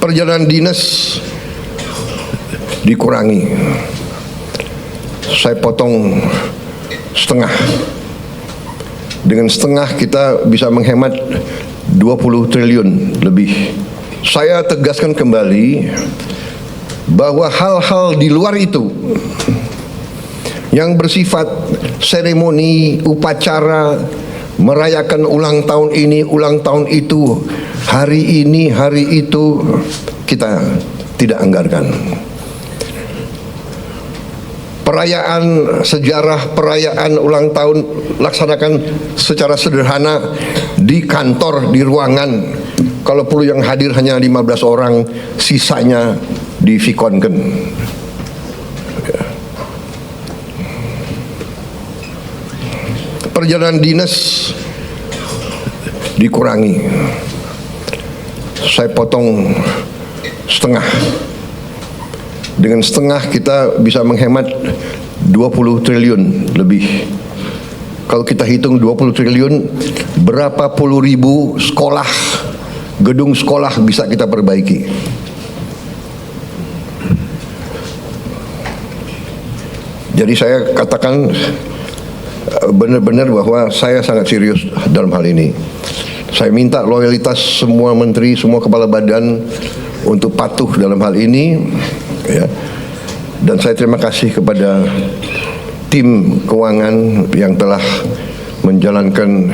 Perjalanan dinas dikurangi. Saya potong setengah. Dengan setengah kita bisa menghemat 20 triliun lebih. Saya tegaskan kembali bahwa hal-hal di luar itu yang bersifat seremoni, upacara, merayakan ulang tahun ini, ulang tahun itu, hari ini, hari itu, kita tidak anggarkan. Perayaan sejarah, perayaan ulang tahun laksanakan secara sederhana di kantor, di ruangan. Kalau perlu yang hadir hanya 15 orang, sisanya di Vikonken. Perjalanan dinas dikurangi. Saya potong setengah. Dengan setengah kita bisa menghemat 20 triliun lebih. Kalau kita hitung 20 triliun, berapa puluh ribu sekolah, gedung sekolah bisa kita perbaiki. Jadi saya katakan benar-benar bahwa saya sangat serius dalam hal ini. Saya minta loyalitas semua menteri, semua kepala badan untuk patuh dalam hal ini, ya. Dan saya terima kasih kepada tim keuangan yang telah menjalankan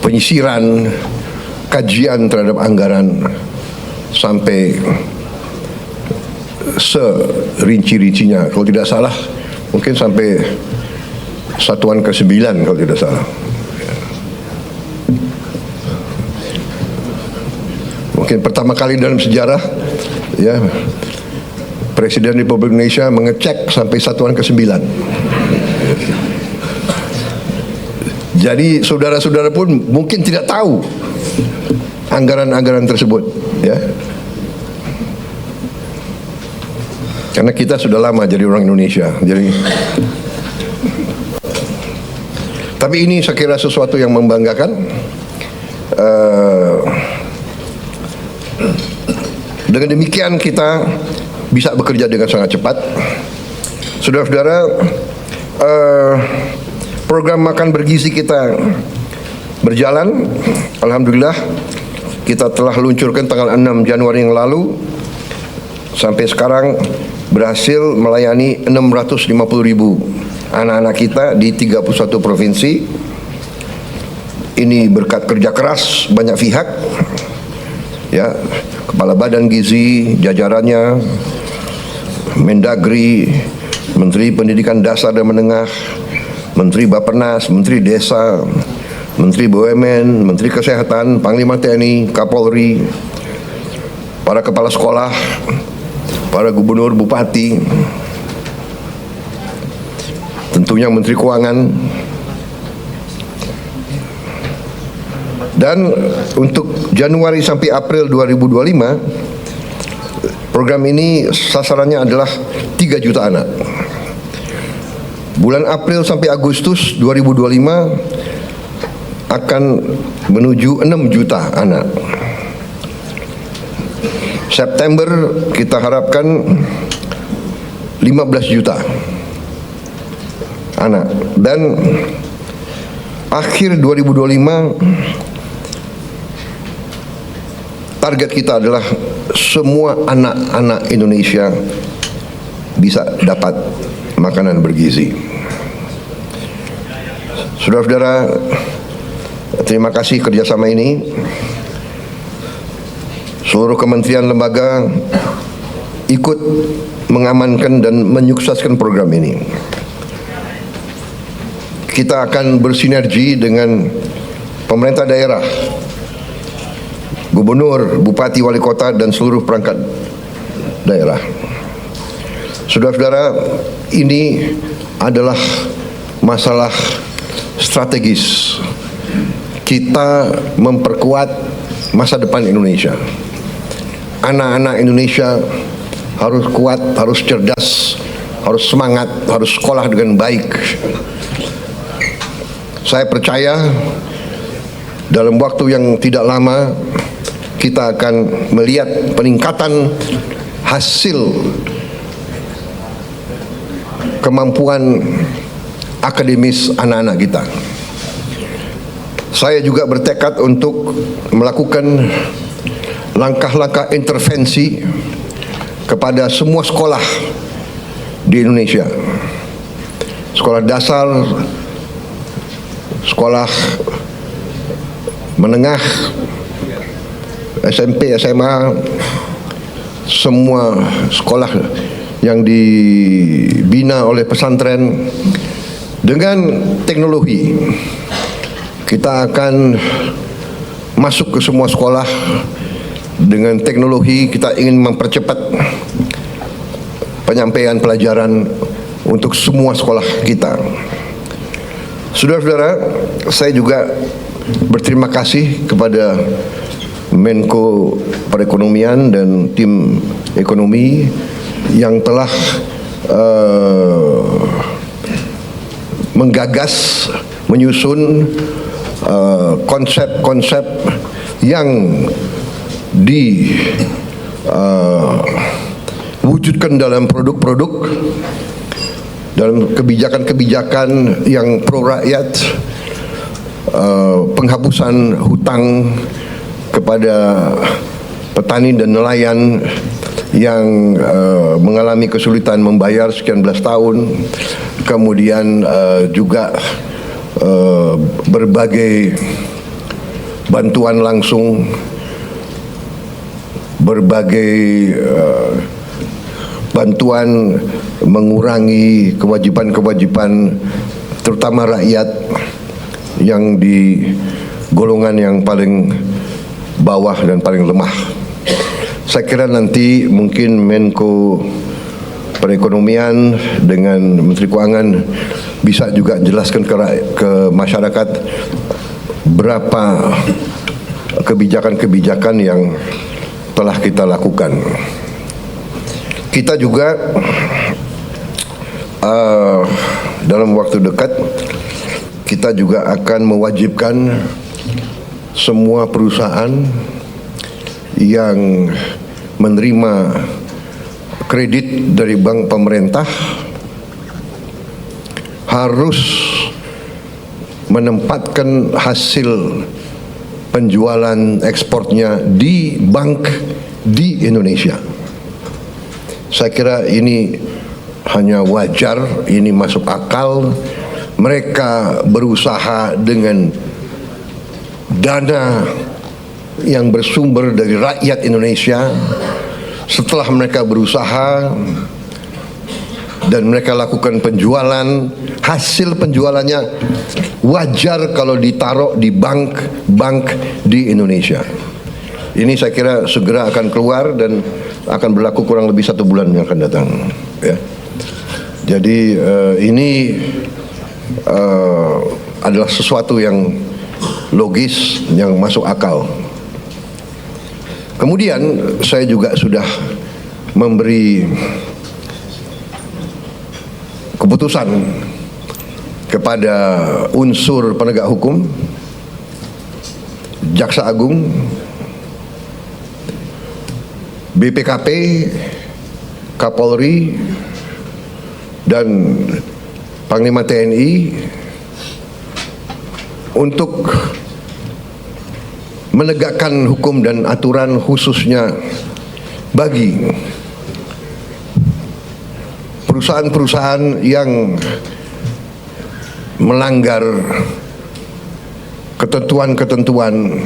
penyisiran, kajian terhadap anggaran sampai serinci-rincinya. Kalau tidak salah mungkin sampai satuan ke-9 kalau tidak salah. Mungkin pertama kali dalam sejarah, ya, Presiden Republik Indonesia mengecek sampai satuan ke-9. Jadi saudara-saudara pun mungkin tidak tahu anggaran-anggaran tersebut, ya. Karena kita sudah lama jadi orang Indonesia. Jadi, tapi ini saya kira sesuatu yang membanggakan. Dengan demikian kita bisa bekerja dengan sangat cepat. Saudara-saudara, program makan bergizi kita berjalan. Alhamdulillah, kita telah luncurkan tanggal 6 Januari yang lalu. Sampai sekarang berhasil melayani 650.000 anak-anak kita di 31 provinsi. Ini berkat kerja keras banyak pihak, ya, Kepala Badan Gizi, jajarannya, Mendagri, Menteri Pendidikan Dasar dan Menengah, Menteri Bappenas, Menteri Desa, Menteri BUMN, Menteri Kesehatan, Panglima TNI, Kapolri, para kepala sekolah, para gubernur, bupati, tentunya Menteri Keuangan. Dan untuk Januari sampai April 2025, program ini sasarannya adalah 3 juta anak. Bulan April sampai Agustus 2025 akan menuju 6 juta anak. September kita harapkan 15 juta anak. Dan akhir 2025 target kita adalah semua anak-anak Indonesia bisa dapat makanan bergizi. Saudara-saudara, terima kasih kerjasama ini. Seluruh kementerian lembaga ikut mengamankan dan menyukseskan program ini. Kita akan bersinergi dengan pemerintah daerah, gubernur, bupati, wali kota, dan seluruh perangkat daerah. Saudara-saudara, ini adalah masalah strategis. Kita memperkuat masa depan Indonesia. Anak-anak Indonesia harus kuat, harus cerdas, harus semangat, harus sekolah dengan baik. Saya percaya dalam waktu yang tidak lama kita akan melihat peningkatan hasil kemampuan akademis anak-anak kita. Saya juga bertekad untuk melakukan langkah-langkah intervensi kepada semua sekolah di Indonesia. Sekolah dasar, sekolah menengah, SMP, SMA, semua sekolah yang dibina oleh pesantren dengan teknologi. Kita akan masuk ke semua sekolah dengan teknologi. Kita ingin mempercepat penyampaian pelajaran untuk semua sekolah kita. Saudara-saudara, saya juga berterima kasih kepada Menko Perekonomian dan tim ekonomi yang telah menggagas, menyusun konsep-konsep yang diwujudkan dalam produk-produk, dalam kebijakan-kebijakan yang pro rakyat, penghapusan hutang kepada petani dan nelayan yang mengalami kesulitan membayar sekian belas tahun, kemudian juga berbagai bantuan langsung, berbagai bantuan mengurangi kewajiban-kewajiban terutama rakyat yang di golongan yang paling bawah dan paling lemah. Saya kira nanti mungkin Menko Perekonomian dengan Menteri Keuangan bisa juga jelaskan ke masyarakat berapa kebijakan-kebijakan yang telah kita lakukan. Kita juga dalam waktu dekat kita juga akan mewajibkan semua perusahaan yang menerima kredit dari bank pemerintah harus menempatkan hasil penjualan ekspornya di bank di Indonesia. Saya kira ini hanya wajar, ini masuk akal. Mereka berusaha dengan dana yang bersumber dari rakyat Indonesia. Setelah mereka berusaha dan mereka lakukan penjualan, hasil penjualannya wajar kalau ditaruh di bank di Indonesia. Ini saya kira segera akan keluar dan akan berlaku kurang lebih 1 bulan yang akan datang. Ya. Jadi ini adalah sesuatu yang logis, yang masuk akal. Kemudian saya juga sudah memberi keputusan kepada unsur penegak hukum, Jaksa Agung, BPKP, Kapolri, dan Panglima TNI untuk menegakkan hukum dan aturan khususnya bagi perusahaan-perusahaan yang melanggar ketentuan-ketentuan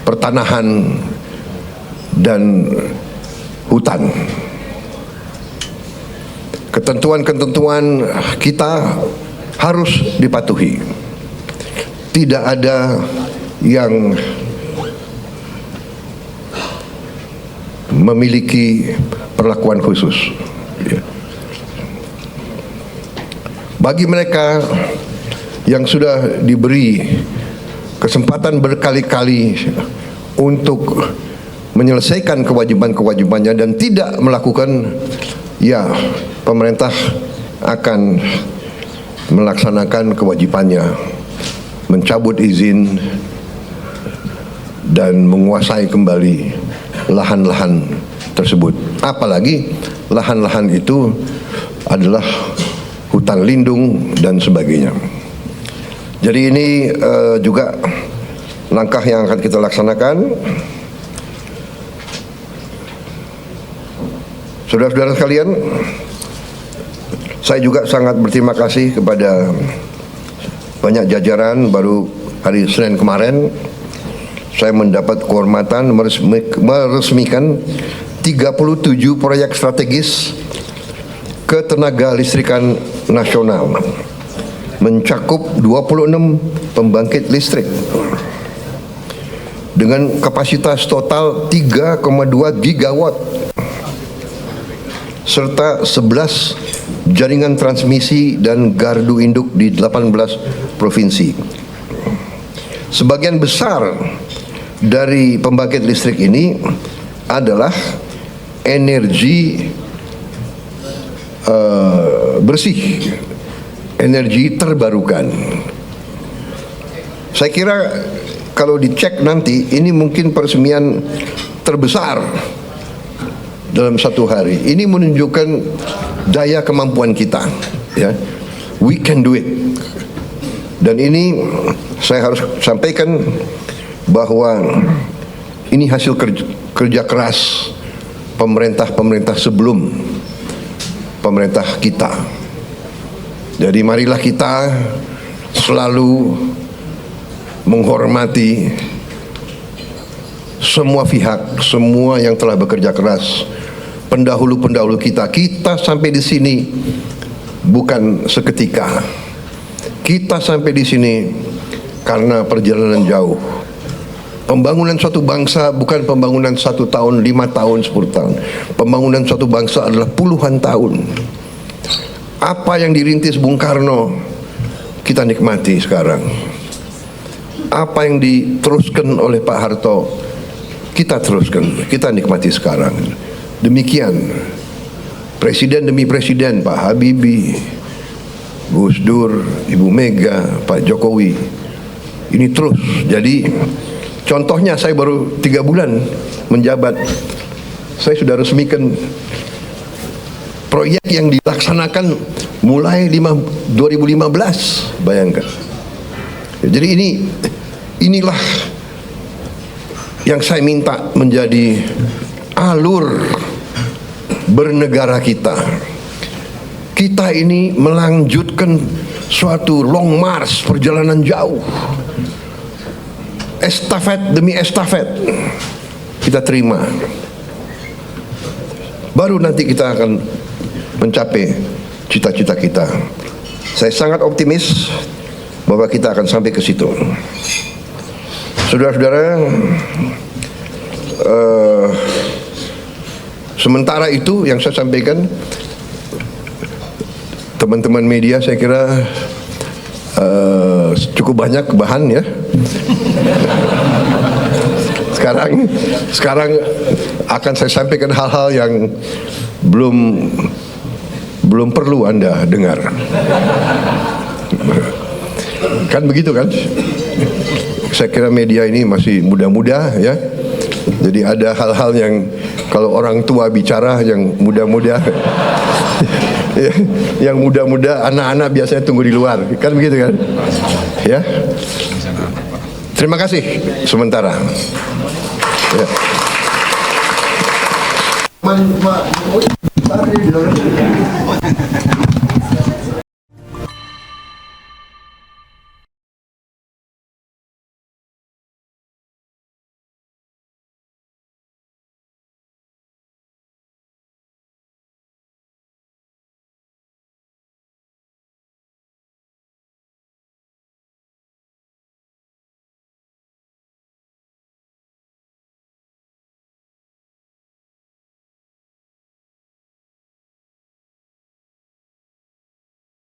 pertanahan dan hutan. Ketentuan-ketentuan kita harus dipatuhi. Tidak ada yang memiliki perlakuan khusus. Bagi mereka yang sudah diberi kesempatan berkali-kali untuk menyelesaikan kewajiban-kewajibannya dan tidak melakukan, ya pemerintah akan melaksanakan kewajibannya, mencabut izin dan menguasai kembali lahan-lahan tersebut. Apalagi lahan-lahan itu adalah hutan lindung dan sebagainya. Jadi ini juga langkah yang akan kita laksanakan. Saudara-saudara sekalian, saya juga sangat berterima kasih kepada banyak jajaran. Baru hari Senin kemarin saya mendapat kehormatan meresmikan 37 proyek strategis ketenaga listrikan nasional, mencakup 26 pembangkit listrik dengan kapasitas total 3,2 gigawatt serta 11 jaringan transmisi dan gardu induk di 18 provinsi. Sebagian besar dari pembangkit listrik ini adalah energi bersih, energi terbarukan. Saya kira kalau dicek nanti, ini mungkin peresmian terbesar dalam satu hari. Ini menunjukkan daya kemampuan kita, ya. We can do it. Dan ini saya harus sampaikan bahwa ini hasil kerja keras pemerintah sebelum pemerintah kita. Jadi marilah kita selalu menghormati semua pihak, semua yang telah bekerja keras, pendahulu-pendahulu kita. Kita sampai di sini bukan seketika. Kita sampai di sini karena perjalanan jauh. Pembangunan suatu bangsa bukan pembangunan 1 tahun, 5 tahun, 10 tahun. Pembangunan suatu bangsa adalah puluhan tahun. Apa yang dirintis Bung Karno kita nikmati sekarang. Apa yang diteruskan oleh Pak Harto kita teruskan, kita nikmati sekarang. Demikian presiden demi presiden, Pak Habibie, Gus Dur, Ibu Mega, Pak Jokowi, ini terus. Jadi contohnya saya baru 3 bulan menjabat, saya sudah resmikan proyek yang dilaksanakan mulai 2015, bayangkan. Jadi inilah yang saya minta menjadi alur bernegara kita. Kita ini melanjutkan suatu long march, perjalanan jauh, estafet demi estafet kita terima. Baru nanti kita akan mencapai cita-cita kita. Saya sangat optimis bahwa kita akan sampai ke situ. Saudara-saudara, sementara itu yang saya sampaikan, teman-teman media saya kira cukup banyak bahan, ya. Sekarang akan saya sampaikan hal-hal yang belum perlu Anda dengar. Kan begitu kan? Saya kira media ini masih muda-muda, ya. Jadi ada hal-hal yang kalau orang tua bicara yang muda-muda yang muda-muda, anak-anak biasanya tunggu di luar. Kan begitu kan? Ya. Terima kasih sementara. Ya. Pak